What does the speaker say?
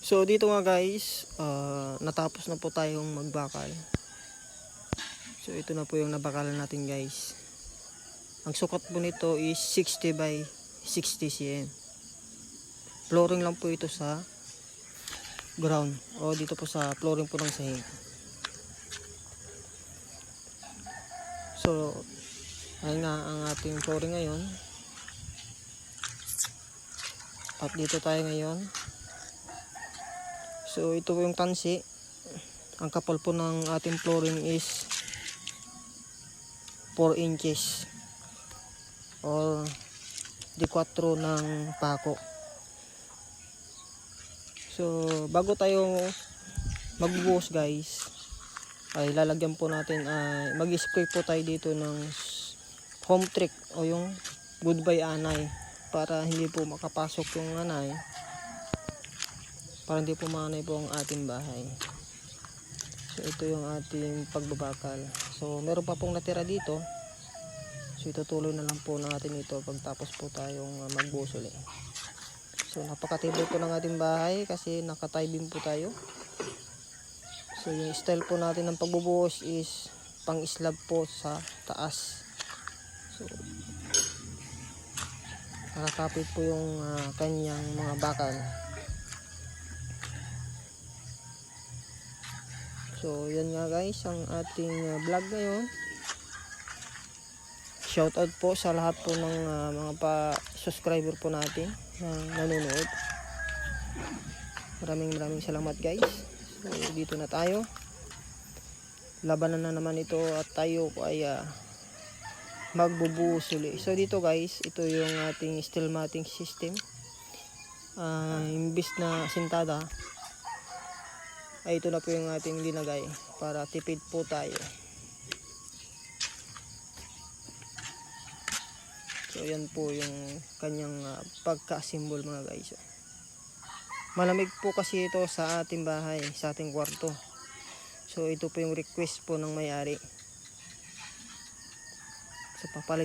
So dito nga guys, natapos na po tayong magbakal. So ito na po yung nabakalan natin guys. Ang sukat po nito is 60 by 60 cm. Flooring lang po ito sa ground o dito po sa flooring po ng sahig. So ayun nga ang ating flooring ngayon. At dito tayo ngayon. So ito po yung tansi. Ang kapal po ng ating flooring is 4 inches or di 4 ng pako. So bago tayo magbuhos guys, ay lalagyan po natin, mag-spray po tayo dito ng home trick o yung goodbye anay para hindi po makapasok yung anay, para hindi po manay po ang ating bahay. So ito yung ating pagbabakal. So meron pa pong natira dito. So itutuloy na lang po natin ito pagtapos po tayong magbuhos ulit. So napakatibay po ng ating bahay kasi naka-tie beam po tayo. So yung style po natin ng pagbubuhos is pang slab po sa taas. So nakakapit po yung kanyang mga bakal. So yan nga guys ang ating vlog ngayon. Shoutout po sa lahat po ng mga subscriber po natin na nanonood. Maraming salamat guys. So dito na tayo. Labanan na naman ito at tayo ay magbubuhos uli. So dito guys, ito yung ating steel matting system. Imbis na sintada, ay ito na po yung ating linagay para tipid po tayo. So yan po yung kanyang pagka-assemble mga guys. Malamig po kasi ito sa ating bahay, sa ating kwarto. So ito po yung request po ng may-ari. So papalit